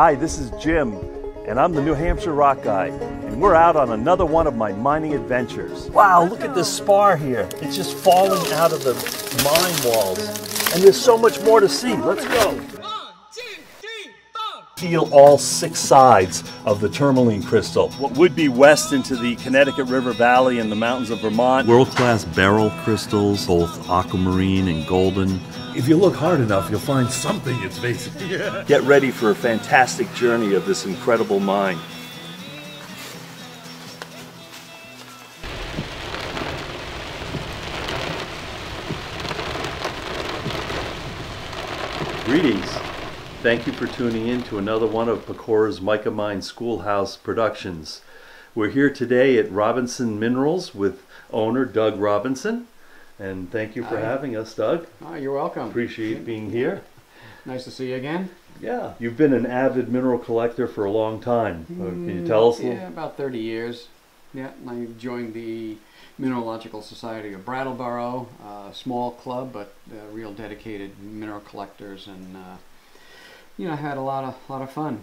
Hi, this is Jim, and I'm the New Hampshire rock guy, and we're out on another one of my mining adventures. Wow, look at this spar here. It's just falling out of the mine walls, and there's so much more to see. Let's go. 1, 2, 3, 4. Peel all 6 sides of the tourmaline crystal. What would be west into the Connecticut River Valley and the mountains of Vermont. World-class beryl crystals, both aquamarine and golden. If you look hard enough, you'll find something it's facing. Yeah. Get ready for a fantastic journey of this incredible mine. Greetings. Thank you for tuning in to another one of Pecora's Mica Mine Schoolhouse productions. We're here today at Robinson Minerals with owner Doug Robinson. And thank you for having us, Doug. Oh, you're welcome. Appreciate being here. Nice to see you again. Yeah, you've been an avid mineral collector for a long time. Can you tell us a little? Yeah, about 30 years. Yeah, I joined the Mineralogical Society of Brattleboro, a small club, but real dedicated mineral collectors, and you know, I had a lot of fun.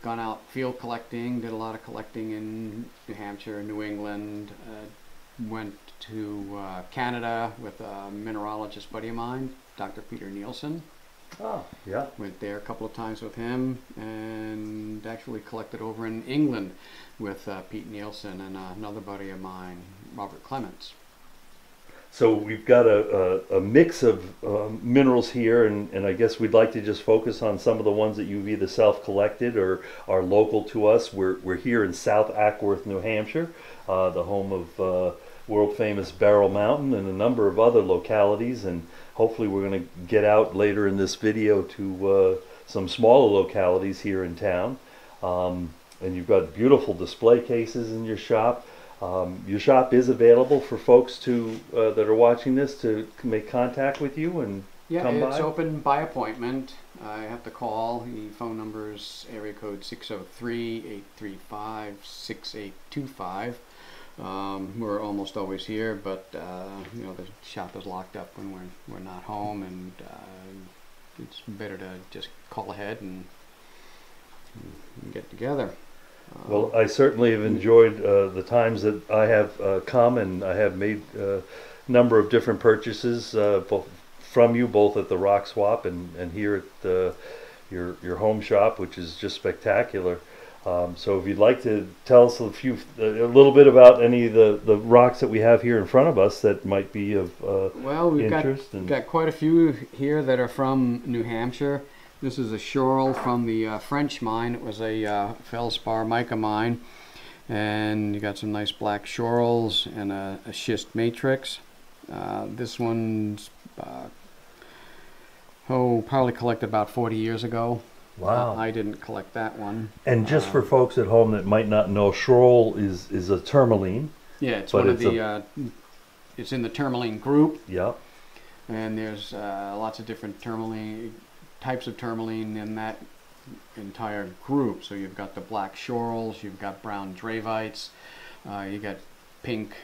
Gone out field collecting, did a lot of collecting in New Hampshire, New England. Went to Canada with a mineralogist buddy of mine, Dr. Peter Nielsen. Oh, yeah. Went there a couple of times with him, and actually collected over in England with Pete Nielsen and another buddy of mine, Robert Clements. So we've got a mix of minerals here, and I guess we'd like to just focus on some of the ones that you've either self-collected or are local to us. We're here in South Ackworth, New Hampshire, the home of world-famous Beryl Mountain and a number of other localities, and hopefully we're going to get out later in this video to some smaller localities here in town. And you've got beautiful display cases in your shop. Your shop is available for folks to that are watching this to make contact with you and come by? Yeah, it's open by appointment. I have to call. The phone number is area code 603-835-6825. We're almost always here, but you know, the shop is locked up when we're not home, and it's better to just call ahead and get together. Well, I certainly have enjoyed the times that I have come, and I have made a number of different purchases both from you, both at the Rock Swap and here at your home shop, which is just spectacular. So if you'd like to tell us a little bit about any of the rocks that we have here in front of us that might be of well, we've interest. got quite a few here that are from New Hampshire. This is a schorl from the French mine. It was a feldspar mica mine, and you got some nice black schorls and a schist matrix. This one's probably collected about 40 years ago. Wow. I didn't collect that one. And just for folks at home that might not know, schorl is a tourmaline. Yeah, it's one of the. It's in the tourmaline group. Yeah. And there's lots of different types of tourmaline in that entire group. So you've got the black schorls, you've got brown dravites, you got pink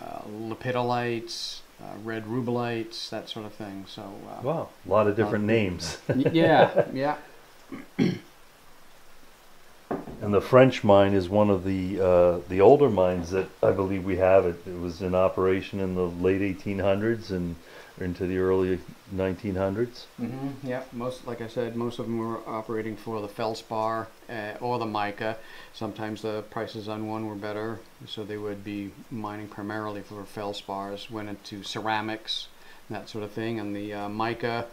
lepidolites, red rubelites, that sort of thing. So wow, a lot of different names. Yeah, yeah. And the French mine is one of the older mines that I believe we have. It was in operation in the late 1800s and into the early 1900s. Mm-hmm, yeah, like I said, most of them were operating for the feldspar or the mica. Sometimes the prices on one were better, so they would be mining primarily for feldspars. Went into ceramics, that sort of thing, and the mica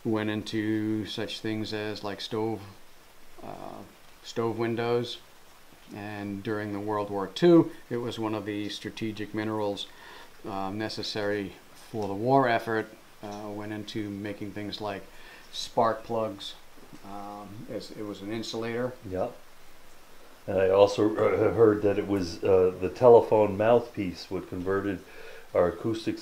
went into such things as like stove windows. And during the World War II, it was one of the strategic minerals necessary for the war effort. Went into making things like spark plugs. It was an insulator. Yeah. And I also heard that it was the telephone mouthpiece, what converted our acoustic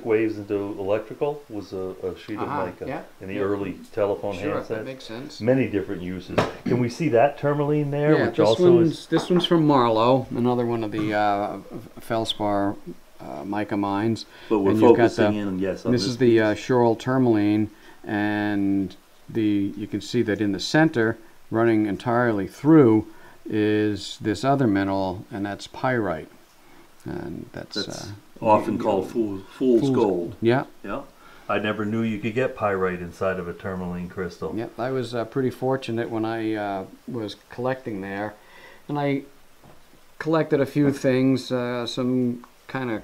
waves into electrical, was a sheet of mica in the early telephone handsets. That makes sense. Many different uses. Can we see that tourmaline there? Yeah, this one's from Marlo, another one of the feldspar mica mines. But we're focusing in, yes, on this is the schorl tourmaline, and you can see that in the center, running entirely through, is this other mineral, and that's pyrite. And that's often called fool's gold. Yeah. Yeah. I never knew you could get pyrite inside of a tourmaline crystal. Yep, I was pretty fortunate when I was collecting there, and I collected a few things, some kind of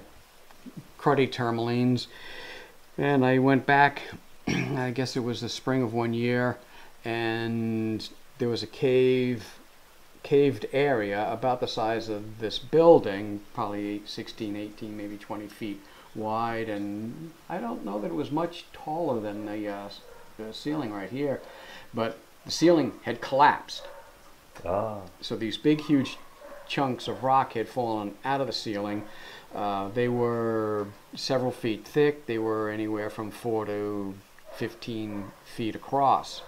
cruddy tourmalines, and I went back, I guess it was the spring of one year, and there was a caved area about the size of this building, probably 16, 18, maybe 20 feet wide, and I don't know that it was much taller than the ceiling right here, but the ceiling had collapsed. So these big huge chunks of rock had fallen out of the ceiling. They were several feet thick. They were anywhere from 4 to 15 feet across.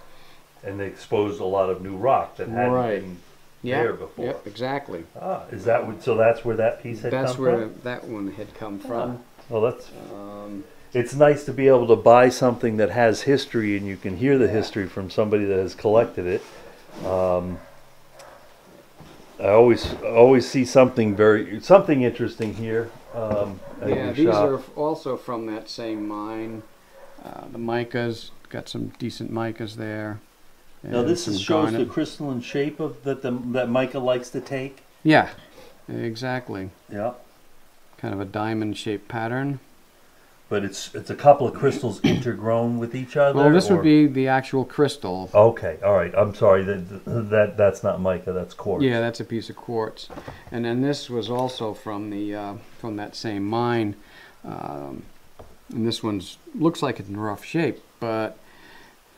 And they exposed a lot of new rock that hadn't been there before. Yep, exactly. Is that so? That's where that piece had come from? That's where that one had come from. Well, that's. It's nice to be able to buy something that has history, and you can hear the history from somebody that has collected it. I always see something interesting here. Yeah, these are also from that same mine. The Micas, got some decent Micas there. Now this shows the crystalline shape of that mica likes to take. Yeah, exactly. Yeah. Kind of a diamond-shaped pattern. But it's a couple of crystals intergrown with each other. Well, this would be the actual crystal. Okay, all right. I'm sorry. That's not mica. That's quartz. Yeah, that's a piece of quartz. And then this was also from that same mine. And this one's looks like it's in rough shape, but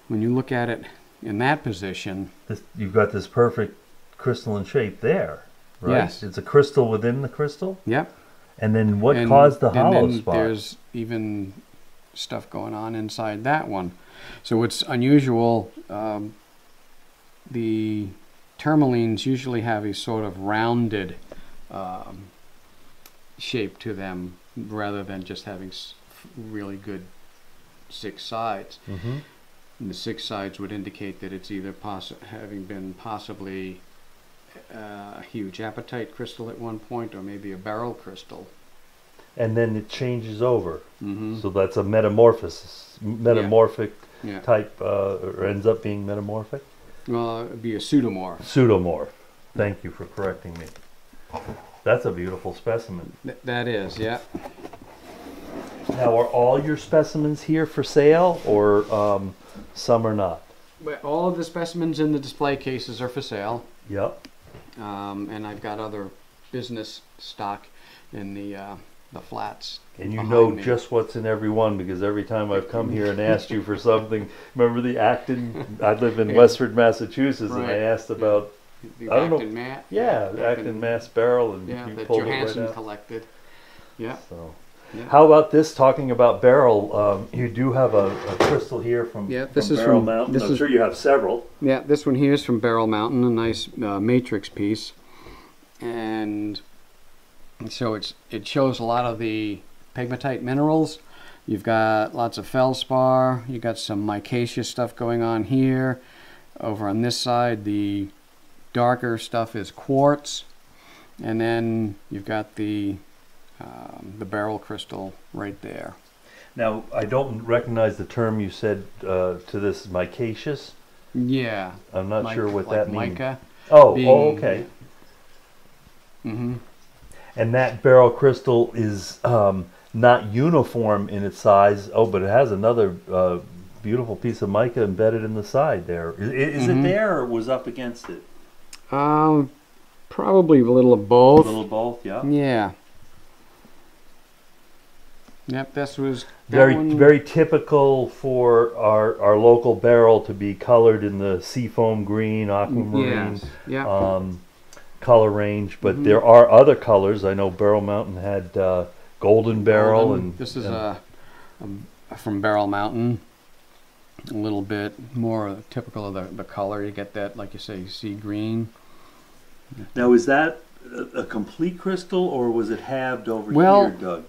when you look at it in that position, you've got this perfect crystalline shape there, right? Yes. It's a crystal within the crystal. Yep. And then what caused the hollow then spot? There's even stuff going on inside that one. So it's unusual. The tourmalines usually have a sort of rounded shape to them rather than just having really good 6 sides. Mm-hmm. And the 6 sides would indicate that it's either having been possibly a huge apatite crystal at one point, or maybe a beryl crystal. And then it changes over. Mm-hmm. So that's a metamorphic type, or ends up being metamorphic? Well, it would be a pseudomorph. Pseudomorph. Thank you for correcting me. That's a beautiful specimen. That is, yeah. Now, are all your specimens here for sale, or some are not? All of the specimens in the display cases are for sale. Yep. And I've got other business stock in the flats. And you know just what's in every one, because every time I've come here and asked you for something, remember the Acton? I live in Westford, Massachusetts, and I asked about the I don't Acton know. Mat. Yeah, the Acton Mass Barrel, and yeah, you that pulled Johansson it right out. collected. Yeah. So. Yeah. How about this? Talking about beryl, you do have a crystal here from Beryl Mountain. I'm sure you have several. Yeah, this one here is from Beryl Mountain, a nice matrix piece, and so it shows a lot of the pegmatite minerals. You've got lots of feldspar. You've got some micaceous stuff going on here. Over on this side, the darker stuff is quartz, and then you've got the beryl crystal right there. Now, I don't recognize the term you said to this, micaceous. Yeah. I'm not sure what that means. Mica. Oh, okay. Mm-hmm. And that beryl crystal is not uniform in its size. Oh, but it has another beautiful piece of mica embedded in the side there. Is it there, or was up against it? Probably a little of both. A little of both, yeah. Yeah. Yep, this was very typical for our local beryl to be colored in the seafoam green, aquamarine color range. But there are other colors. I know Beryl Mountain had golden beryl, and this is from Beryl Mountain. A little bit more typical of the color. You get that, like you say, sea green. Now, is that a complete crystal, or was it halved over here, Doug?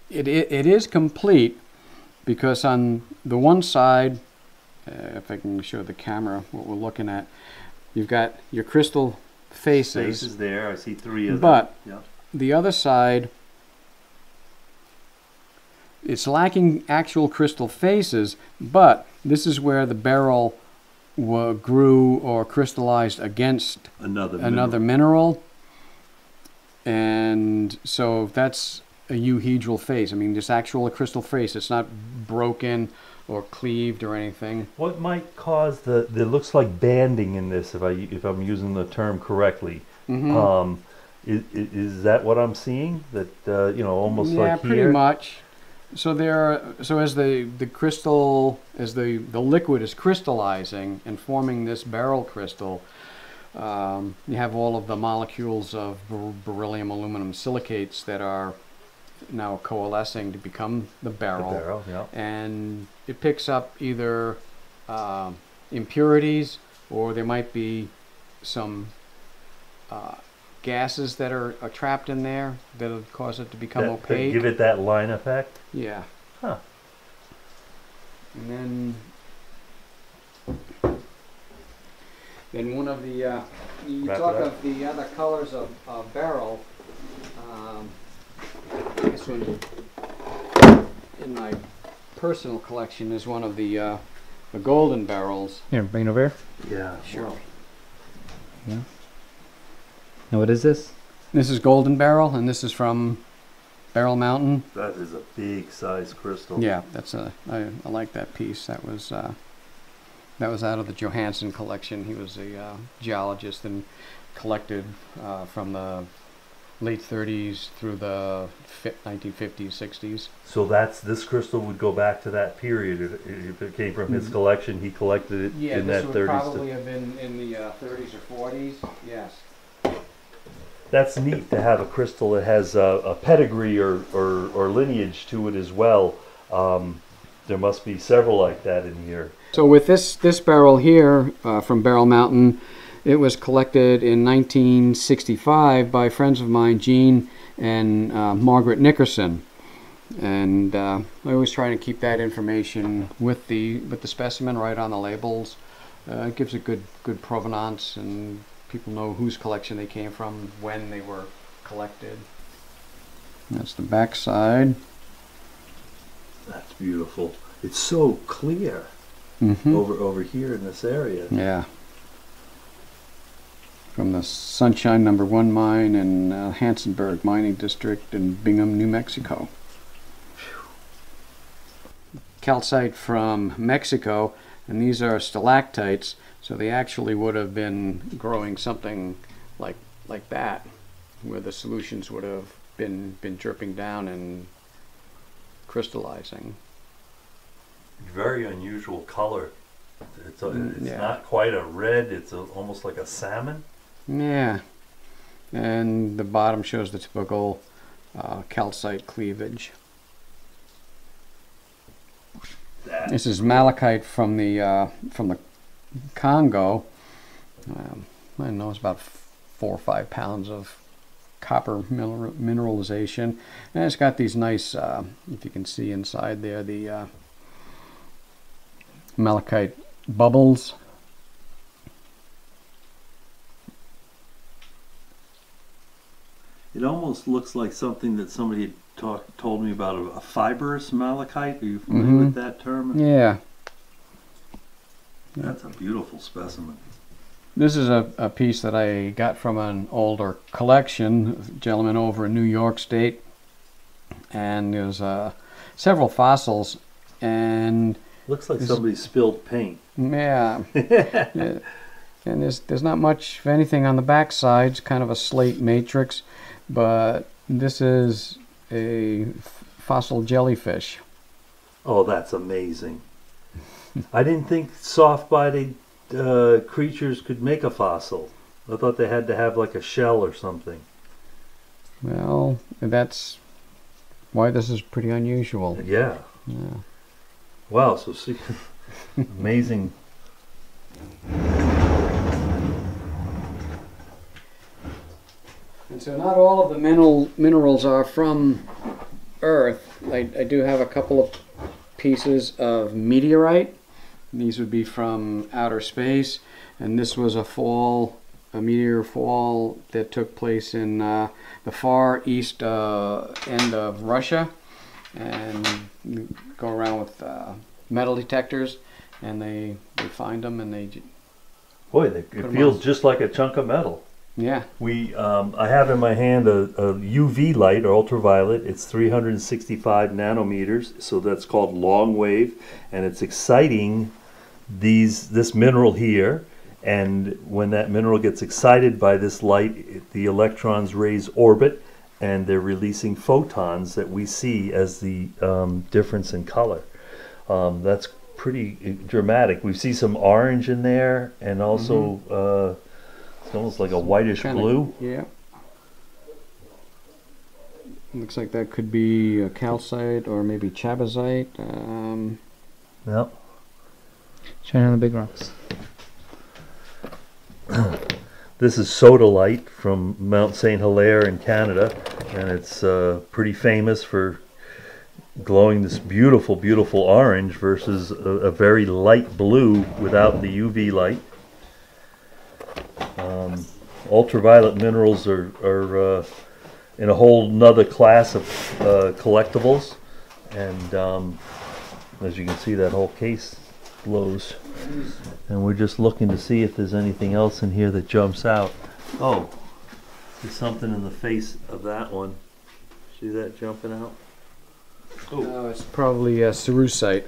It is complete, because on the one side if I can show the camera what we're looking at. You've got your crystal faces. Faces there. I see 3 of them. But yeah. the other side, it's lacking actual crystal faces, but this is where the beryl grew or crystallized against another mineral. And so that's a euhedral face. I mean, this actual crystal face. It's not broken or cleaved or anything. What might cause there looks like banding in this, if I'm using the term correctly. Mm-hmm. Is that what I'm seeing? That almost like here? Yeah, pretty much. So as the crystal, as the liquid is crystallizing and forming this beryl crystal, you have all of the molecules of beryllium aluminum silicates that are now coalescing to become the beryl. The beryl, yeah. And it picks up either impurities, or there might be some gases that are trapped in there that'll cause it to become opaque. Give it that line effect? Yeah. Huh. And then one of the, you talk of the other colors of beryl. This one in my personal collection is one of the golden beryls. Here, bring it over here. Yeah, sure. Wow. Yeah. And what is this? This is golden beryl, and this is from Beryl Mountain. That is a big size crystal. Yeah, that's I like that piece. That was out of the Johansen collection. He was a geologist and collected from the late 30s through the 1950s, 60s. So this crystal would go back to that period. If it came from his collection, he collected it in that 30s. Yeah, this would probably have been in the 30s or 40s. Yes. That's neat to have a crystal that has a pedigree or lineage to it as well. There must be several like that in here. So with this beryl here from Beryl Mountain, it was collected in 1965 by friends of mine, Jean and Margaret Nickerson. And I always try to keep that information with the specimen right on the labels. It gives a good provenance, and people know whose collection they came from, when they were collected. That's the back side. That's beautiful. It's so clear over here in this area. Yeah. From the Sunshine No. 1 mine in Hansenburg Mining District in Bingham, New Mexico. Calcite from Mexico, and these are stalactites, so they actually would have been growing something like that, where the solutions would have been dripping down and crystallizing. Very unusual color. It's yeah. Not quite a red, it's almost like a salmon. Yeah, and the bottom shows the typical calcite cleavage. This is malachite from the Congo. I don't know, it's about 4 or 5 pounds of copper mineralization, and it's got these nice, if you can see inside there, the malachite bubbles. It almost looks like something that somebody had told me about, a fibrous malachite. Are you familiar with that term? Yeah. That's a beautiful specimen. This is a piece that I got from an older collection, a gentleman over in New York State, and there's several fossils, and looks like somebody spilled paint. Yeah. Yeah. And there's not much of anything on the back side. It's kind of a slate matrix, but this is a fossil jellyfish. Oh, that's amazing. I didn't think soft-bodied creatures could make a fossil. I thought they had to have like a shell or something. Well, that's why this is pretty unusual. Yeah. Yeah. Wow, so see, amazing. And so not all of the minerals are from Earth. I do have a couple of pieces of meteorite, These would be from outer space, and this was a meteor fall that took place in the far east end of Russia, and you go around with metal detectors, and they find them, and they Boy, it feels just like a chunk of metal. yeah. I have in my hand a UV light or ultraviolet. It's 365 nanometers, so that's called long wave, and it's exciting this mineral here. And when that mineral gets excited by this light, the electrons raise orbit, and they're releasing photons that we see as the difference in color. That's pretty dramatic. We see some orange in there, and also it's almost like a whitish blue. Yeah. Looks like that could be a calcite or maybe chabazite. Yep. Shine on the big rocks. This is sodalite from Mount St. Hilaire in Canada, and it's pretty famous for glowing this beautiful, beautiful orange versus a very light blue without the UV light. Ultraviolet minerals are in a whole nother class of collectibles, and as you can see, that whole case glows. And we're just looking to see if there's anything else in here that jumps out. Oh, there's something in the face of that one. See that jumping out? Oh, it's probably cerussite.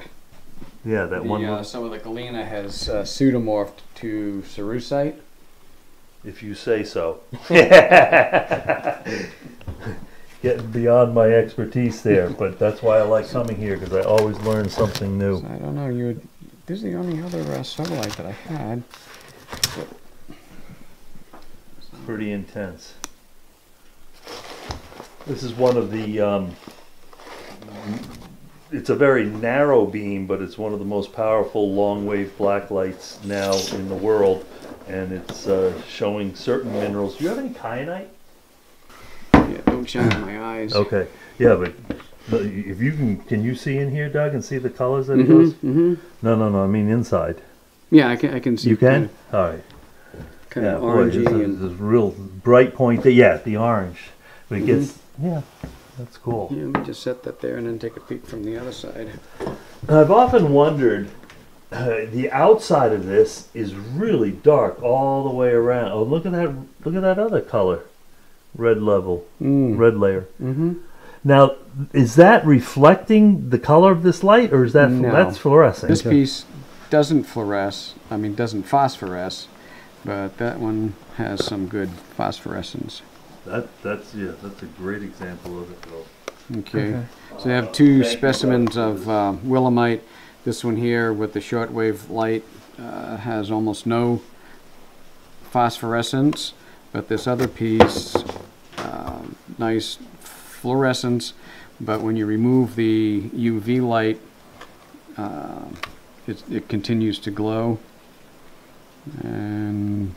Yeah, that one. Some of the galena has pseudomorphed to cerussite. If you say so. Getting beyond my expertise there, but that's why I like coming here, because I always learn something new. So I don't know. This is the only other sodalite that I had. Pretty intense. This is one of the. It's a very narrow beam, but it's one of the most powerful long wave black lights now in the world, and it's showing certain minerals. Do you have any kyanite? Yeah, don't shine in my eyes. Okay. Yeah, but if you can you see in here, Doug, and see the colors that it goes? Mm-hmm. No. I mean inside. Yeah, I can see. You can? All right. Kind Yeah, of boy, orangey there's a real bright point there. Yeah, the orange. But it gets, yeah, that's cool. Yeah, let me just set that there and then take a peek from the other side. I've often wondered, the outside of this is really dark all the way around. Oh, look at that other color. Red level, red layer. Mm-hmm. Now, is that reflecting the color of this light, or is that that's fluorescent? This piece doesn't fluoresce. I mean, doesn't phosphoresce, but that one has some good phosphorescence. That's a great example of it, though. Okay. So they have two specimens of willemite. This one here with the shortwave light has almost no phosphorescence, but this other piece, nice fluorescence, but when you remove the UV light, it continues to glow. And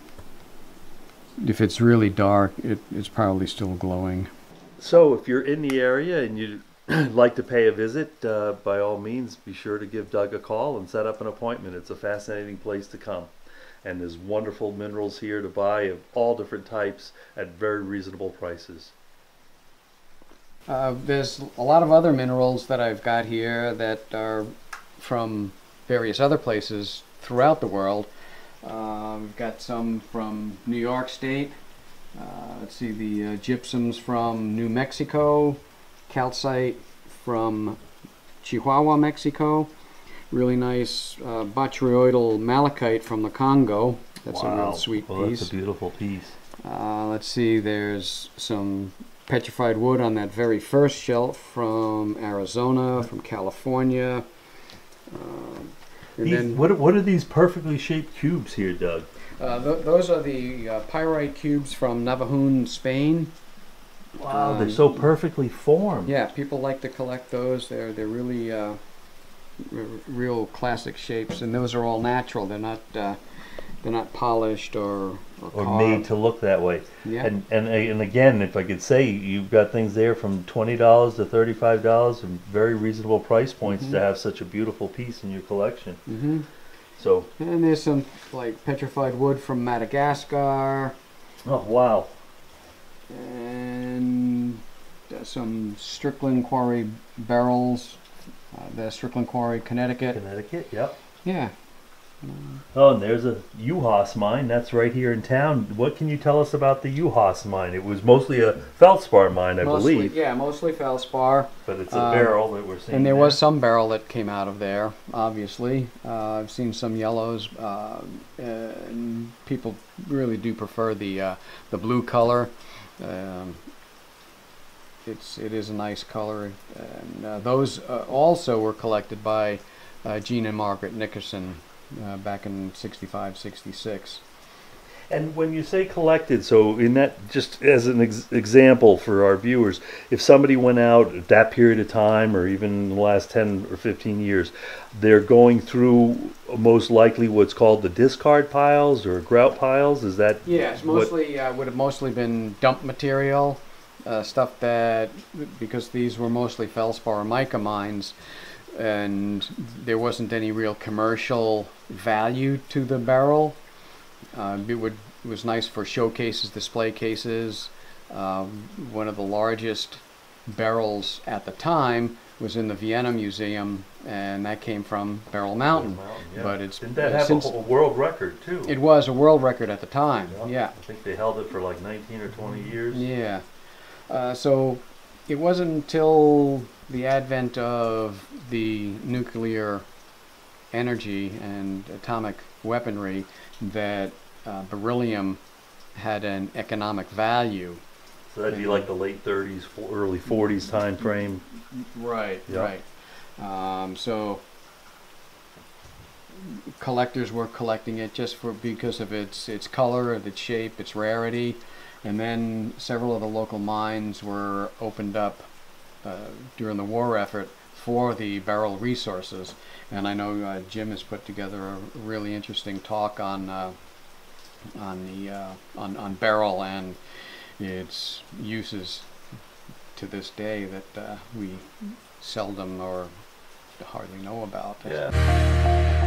if it's really dark, it's probably still glowing. So if you're in the area and you'd like to pay a visit, by all means, be sure to give Doug a call and set up an appointment. It's a fascinating place to come. And there's wonderful minerals here to buy of all different types at very reasonable prices. There's a lot of other minerals that I've got here that are from various other places throughout the world. We've got some from New York State. Let's see, the gypsums from New Mexico, calcite from Chihuahua, Mexico. Really nice botryoidal malachite from the Congo. That's a real sweet piece. That's a beautiful piece. Let's see, there's some petrified wood on that very first shelf from Arizona, from California. What are these perfectly shaped cubes here, Doug? Those are the pyrite cubes from Navajoon, Spain. Wow, they're so perfectly formed. Yeah, people like to collect those. They're really real classic shapes, and those are all natural. They're not polished or made to look that way. Yeah. And again, if I could say, you've got things there from $20 to $35, and very reasonable price points to have such a beautiful piece in your collection. So, And there's some like petrified wood from Madagascar, oh wow. and some Strickland Quarry barrels. The Strickland Quarry, Connecticut. Connecticut, yep. Yeah. Oh, and there's a Uhas mine. That's right here in town. What can you tell us about the Uhas mine? It was mostly a feldspar mine, I believe. Yeah, mostly feldspar. But it's a barrel that we're seeing. And there was some beryl that came out of there, obviously. I've seen some yellows, and people really do prefer the blue color. It is a nice color, and those also were collected by Gene and Margaret Nickerson back in '65, '66. And when you say collected, so in that, just as an example for our viewers, if somebody went out at that period of time, or even in the last 10 or 15 years, they're going through most likely what's called the discard piles or grout piles. Is that? Yeah, it's mostly would have mostly been dump material, stuff that, because these were mostly feldspar or mica mines, and there wasn't any real commercial value to the barrel. It was nice for showcases, display cases. One of the largest barrels at the time was in the Vienna Museum, and that came from Beryl Mountain. Yeah. But it's didn't that have a world record too? It was a world record at the time. Yeah. I think they held it for like 19 or 20 years. Yeah. So it wasn't until the advent of the nuclear energy and atomic weaponry that beryllium had an economic value. So that'd be like the late 30s, early 40s time frame. Right, Yep. right. So collectors were collecting it just because of its color, its shape, its rarity, and then several of the local mines were opened up during the war effort for the beryl resources. And I know Jim has put together a really interesting talk on beryl and its uses to this day that we seldom or hardly know about. Yeah.